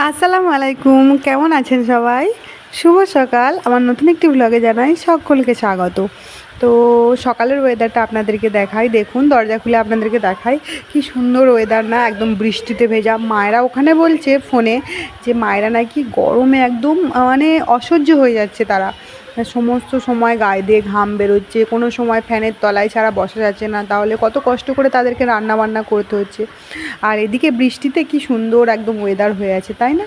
আসসালামু আলাইকুম, কেমন আছেন সবাই? শুভ সকাল। আমার নতুন একটি ব্লগে জানাই সকলকে স্বাগত। তো সকালের ওয়েদারটা আপনাদেরকে দেখাই। দেখুন, দরজা খুলে আপনাদেরকে দেখাই কি সুন্দর ওয়েদার না, একদম বৃষ্টিতে ভেজা। মায়েরা ওখানে বলছে ফোনে যে মায়েরা নাকি গরমে একদম মানে অসহ্য হয়ে যাচ্ছে তারা। সমস্ত সময় গায়ে দিয়ে ঘাম বেরোচ্ছে, কোনো সময় ফ্যানের তলায় ছাড়া বসা যাচ্ছে না। তাহলে কত কষ্ট করে তাদেরকে রান্না বান্না করতে হচ্ছে। আর এদিকে বৃষ্টিতে কি সুন্দর একদম ওয়েদার হয়ে আছে, তাই না?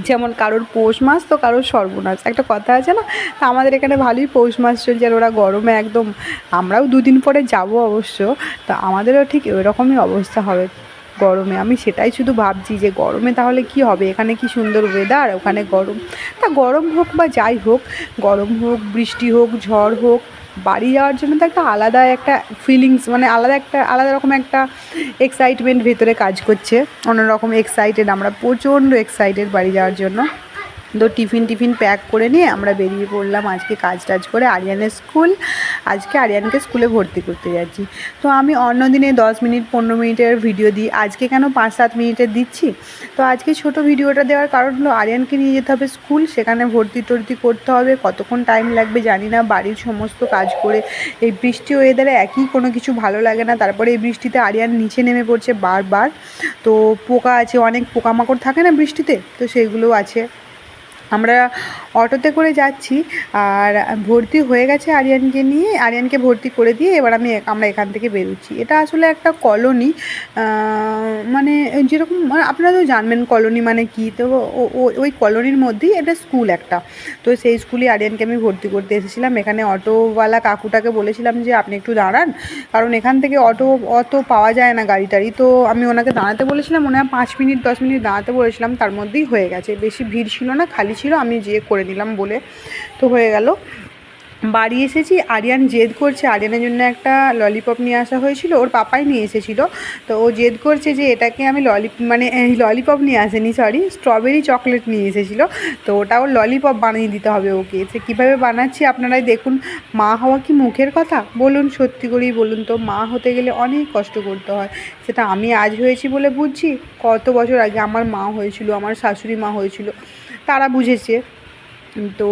যেমন কারোর পৌষ মাস তো কারোর সর্বনাশ, একটা কথা আছে না? তা আমাদের এখানে ভালোই পৌষ মাস চলছে, আর ওরা গরমে একদম। আমরাও দুদিন পরে যাব অবশ্য। তো আমাদেরও ঠিক ওইরকমই অবস্থা হবে গরমে। আমি সেটাই শুধু ভাবছি যে গরমে তাহলে কি হবে, এখানে কি সুন্দর ওয়েদার, ওখানে গরম। তা গরম হোক বা যাই হোক, গরম হোক, বৃষ্টি হোক, ঝড় হোক, বাড়ি যাওয়ার জন্য তো একটা আলাদা একটা ফিলিংস, মানে আলাদা রকম একটা এক্সাইটমেন্ট ভেতরে কাজ করছে। অন্যরকম এক্সাইটেড, আমরা প্রচণ্ড এক্সাইটেড বাড়ি যাওয়ার জন্য। তো টিফিন প্যাক করে নিয়ে আমরা বেরিয়ে পড়লাম আজকে কাজ টাজ করে আরিয়ানের স্কুল। আজকে আরিয়ানকে স্কুলে ভর্তি করতে যাচ্ছি। তো আমি অন্য দিনে 10 মিনিট 15 মিনিটের ভিডিও দিই, আজকে কেন 5-7 মিনিটের দিচ্ছি। তো আজকে ছোট ভিডিওটা দেওয়ার কারণ হলো আরিয়ানকে নিয়ে যেতে হবে স্কুল, সেখানে ভর্তি টর্তি করতে হবে। কতক্ষণ টাইম লাগবে জানি না, বাড়ির সমস্ত কাজ করে। এই বৃষ্টি ওয়েদারে একই কোনো কিছু ভালো লাগে না। তারপরে এই বৃষ্টিতে আরিয়ান নিচে নেমে পড়ছে বারবার। তো পোকা আছে, অনেক পোকামাকড় থাকে না বৃষ্টিতে, তো সেইগুলোও আছে। আমরা অটোতে করে যাচ্ছি, আর ভর্তি হয়ে গেছে আরিয়ানকে নিয়ে। আরিয়ানকে ভর্তি করে দিয়ে এবার আমরা এখান থেকে বেরোচ্ছি। এটা আসলে একটা কলোনি, মানে যেরকম আপনারা তো জানবেন কলোনি মানে কী। তো ওই কলোনির মধ্যেই এটা স্কুল একটা। তো সেই স্কুলে আরিয়ানকে আমি ভর্তি করতে এসেছিলাম। এখানে অটোওয়ালা কাকুটাকে বলেছিলাম যে আপনি একটু দাঁড়ান, কারণ এখান থেকে অটো পাওয়া যায় না, গাড়ি টাড়ি। তো আমি ওনাকে দাঁড়াতে বলেছিলাম, মনে হয় 5 মিনিট 10 মিনিট দাঁড়াতে বলেছিলাম, তার মধ্যেই হয়ে গেছে। বেশি ভিড় ছিল না, খালি ছিল, আমি যেয়ে করে নিলাম বলে তো হয়ে গেল। বাড়ি এসেছি, আরিয়ান জেদ করছে। আরিয়ানের জন্য একটা ললিপপ নিয়ে আসা হয়েছিল, ওর পাপাই নিয়ে এসেছিলো। তো ও জেদ করছে যে এটাকে আমি ললিপপ নিয়ে আসেনি, সরি, স্ট্রবেরি চকলেট নিয়ে এসেছিলো। তো ওটা ওর ললিপপ বানিয়ে দিতে হবে ওকে। সে কীভাবে বানাচ্ছি আপনারাই দেখুন। মা হওয়া কি মুখের কথা বলুন, সত্যি করেই বলুন তো, মা হতে গেলে অনেক কষ্ট করতে হয়। সেটা আমি আজ হয়েছি বলে বুঝছি, কত বছর আগে আমার মা হয়েছিল, আমার শাশুড়ি মা হয়েছিল, তারা বুঝেছে। তো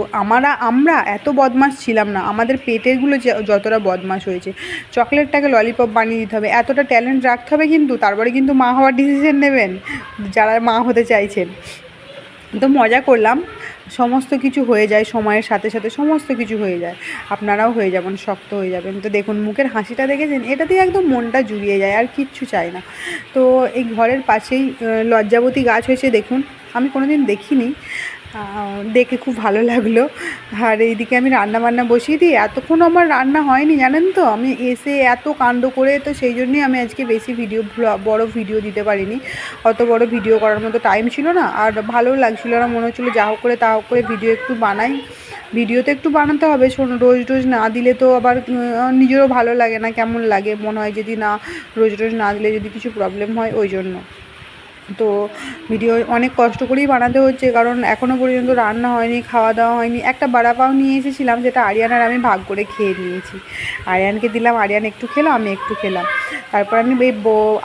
আমরা এত বদমাশ ছিলাম না, আমাদের পেটেরগুলো যতটা বদমাশ হয়েছে। চকলেটটাকে ললিপপ বানিয়ে দিতে হবে, এতটা ট্যালেন্ট রাখতে হবে কিন্তু, তারপরে কিন্তু মা হওয়ার ডিসিশন নেবেন যারা মা হতে চাইছেন। তো মজা করলাম, সমস্ত কিছু হয়ে যায় সময়ের সাথে সাথে, সমস্ত কিছু হয়ে যায়। আপনারাও হয়ে যাবেন, শক্ত হয়ে যাবেন। তো দেখুন মুখের হাসিটা দেখেছেন, এটাতেই একদম মনটা জুড়িয়ে যায়, আর কিচ্ছু চাই না। তো এই ঘরের পাশেই লজ্জাবতী গাছ হয়েছে, দেখুন, আমি কোনো দিন দেখিনি, দেখে খুব ভালো লাগলো। আর এইদিকে আমি রান্না বান্না বসিয়ে দিই। এতক্ষণ আমার রান্না হয়নি জানেন তো, আমি এসে এত কাণ্ড করে, তো সেই জন্যই আমি আজকে বেশি বড় ভিডিও দিতে পারিনি। অত বড় ভিডিও করার মতো টাইম ছিল না, আর ভালোও লাগছিল না। মনে হচ্ছিলো যা হোক করে তা হোক করে ভিডিও একটু বানাই। ভিডিও তো একটু বানাতে হবে, রোজ রোজ না দিলে তো আবার নিজেরও ভালো লাগে না, কেমন লাগে মনে হয় যদি না, রোজ রোজ না দিলে যদি কিছু প্রবলেম হয়, ওই জন্য। তো ভিডিও অনেক কষ্ট করেই বানাতে হচ্ছে, কারণ এখনও পর্যন্ত রান্না হয়নি, খাওয়া দাওয়া হয়নি। একটা বড়া পাও নিয়ে এসেছিলাম, যেটা আরিয়ান আর আমি ভাগ করে খেয়ে নিয়েছি। আরিয়ানকে দিলাম, আরিয়ান একটু খেলো, আমি একটু খেলাম। তারপর আমি এই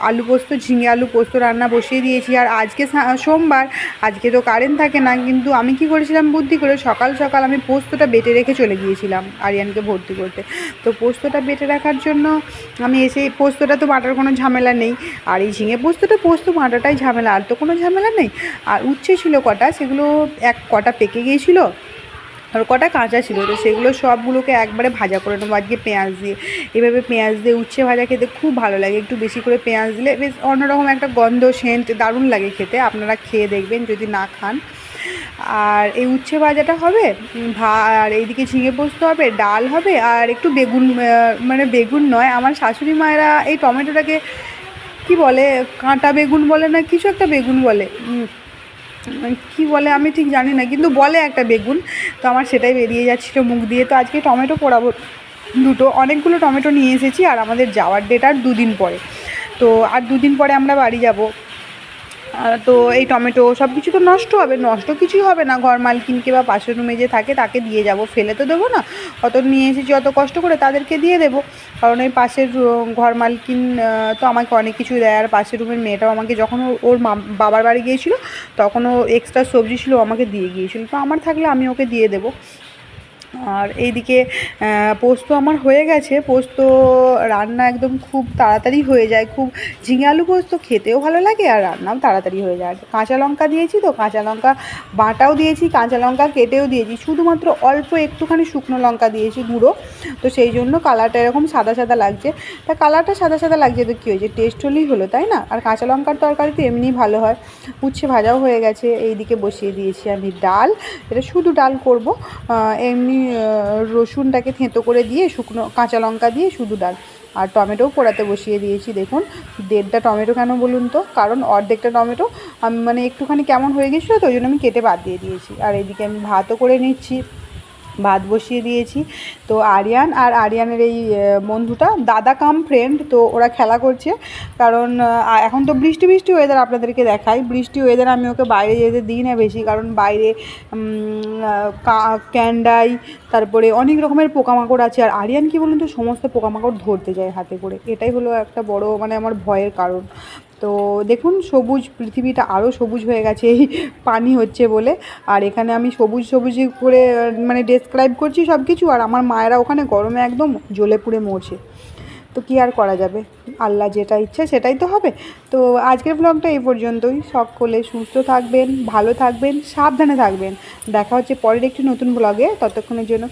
আলু পোস্ত, ঝিঙে আলু পোস্ত রান্না বসিয়ে দিয়েছি। আর আজকে সোমবার, আজকে তো কারেন্ট থাকে না, কিন্তু আমি কি করেছিলাম বুদ্ধি করে, সকাল সকাল আমি পোস্তটা বেটে রেখে চলে গিয়েছিলাম আরিয়ানকে ভর্তি করতে। তো পোস্তটা বেটে রাখার জন্য আমি এসে, পোস্তটা তো বাটার কোনো ঝামেলা নেই, আর এই ঝিঙে পোস্ত বাটাটাই ঝামেলা, আর তো কোনো ঝামেলা নেই। আর উচ্ছে ছিল কটা, সেগুলো কটা পেকে গিয়েছিলো, আর কটা কাঁচা ছিল। তো সেগুলো সবগুলোকে একবারে ভাজা করে নেবো আজকে পেঁয়াজ দিয়ে। এভাবে পেঁয়াজ দিয়ে উচ্ছে ভাজা খেতে খুব ভালো লাগে, একটু বেশি করে পেঁয়াজ দিলে বেশ অন্যরকম একটা গন্ধ, সেন্ট দারুণ লাগে খেতে। আপনারা খেয়ে দেখবেন যদি না খান। আর এই উচ্ছে ভাজাটা হবে, আর এইদিকে ঝিঙে পোস্ত হবে, ডাল হবে, আর একটু বেগুন, মানে বেগুন নয়, আমার শাশুড়ি মায়েরা এই টমেটোটাকে কি বলে, কাঁটা বেগুন বলে না, কিছু একটা বেগুন বলে, কি বলে আমি ঠিক জানি না, কিন্তু বলে একটা বেগুন। তো আমার সেটাই বেরিয়ে যাচ্ছিলো মুখ দিয়ে। তো আজকে টমেটো পোড়াবো অনেকগুলো টমেটো নিয়ে এসেছি, আর আমাদের যাওয়ার ডেট আর 2 দিন পরে। তো আর 2 দিন পরে আমরা বাড়ি যাব। তো এই টমেটো সব কিছু তো নষ্ট হবে, নষ্ট কিছুই হবে না, ঘর মালকিনকে বা পাশের রুমে যে থাকে তাকে দিয়ে যাব, ফেলে তো দেবো না, অত নিয়ে এসেছি অত কষ্ট করে তাদেরকে দিয়ে দেবো। কারণ এই পাশের ঘর মালকিন তো আমাকে অনেক কিছুই দেয়, আর পাশের রুমের মেয়েটাও আমাকে যখন ওর বাবার বাড়ি গিয়েছিলো তখন ও এক্সট্রা সবজি ছিল আমাকে দিয়ে গিয়েছিলো, তো আমার থাকলে আমি ওকে দিয়ে দেবো। আর এইদিকে পোস্ত আমার হয়ে গেছে, পোস্ত রান্না একদম খুব তাড়াতাড়ি হয়ে যায়, খুব ঝিঙে আলু পোস্ত খেতেও ভালো লাগে আর রান্নাও তাড়াতাড়ি হয়ে যায়। কাঁচা লঙ্কা দিয়েছি, তো কাঁচা লঙ্কা বাটাও দিয়েছি, কাঁচা লঙ্কা কেটেও দিয়েছি, শুধুমাত্র অল্প একটুখানি শুকনো লঙ্কা দিয়েছি গুঁড়ো, তো সেই জন্য কালারটা এরকম সাদা সাদা লাগছে। তা কালারটা সাদা সাদা লাগছে তো কী হয়েছে, টেস্ট হলেই হলো, তাই না? আর কাঁচা লঙ্কার তরকারি তো এমনিই ভালো হয়। উচ্ছে ভাজাও হয়ে গেছে, এইদিকে বসিয়ে দিয়েছি আমি ডাল, এটা শুধু ডাল করব, এমনি রসুনটাকে থেঁতো করে দিয়ে শুকনো কাঁচা লঙ্কা দিয়ে শুধু ডাল। আর টমেটোও পোড়াতে বসিয়ে দিয়েছি, দেখুন 1.5টা টমেটো, কেন বলুন তো, কারণ অর্ধেকটা টমেটো আমি মানে একটুখানি কেমন হয়ে গেছিলো তো ওই জন্য আমি কেটে বাদ দিয়ে দিয়েছি। আর এদিকে আমি ভাতও করে নিচ্ছি, ভাত বসিয়ে দিয়েছি। তো আরিয়ানের এই বন্ধুটা দাদা কাম ফ্রেন্ড, তো ওরা খেলা করছে, কারণ এখন তো বৃষ্টি বৃষ্টি ওয়েদার আপনাদেরকে দেখাই, বৃষ্টি ওয়েদার আমি ওকে বাইরে যেতে দিই না বেশি, কারণ বাইরে ক্যান্ডাই তারপরে অনেক রকমের পোকামাকড় আছে, আর আরিয়ান কী বলুন তো সমস্ত পোকামাকড় ধরতে যায় হাতে করে, এটাই হলো একটা বড় মানে আমার ভয়ের কারণ। তো দেখুন সবুজ পৃথিবীটা আরও সবুজ হয়ে গেছে এই পানি হচ্ছে বলে, আর এখানে আমি সবুজ সবুজ করে মানে ডেসক্রাইব করছি সব কিছু, আর আমার মায়েরা ওখানে গরমে একদম জ্বলে পুড়ে মরছে। তো কী আর করা যাবে, আল্লাহ যেটা ইচ্ছে সেটাই তো হবে। তো আজকের ব্লগটা এই পর্যন্তই, সকলে সুস্থ থাকবেন, ভালো থাকবেন, সাবধানে থাকবেন। দেখা হচ্ছে পরের একটি নতুন ব্লগে, ততক্ষণের জন্য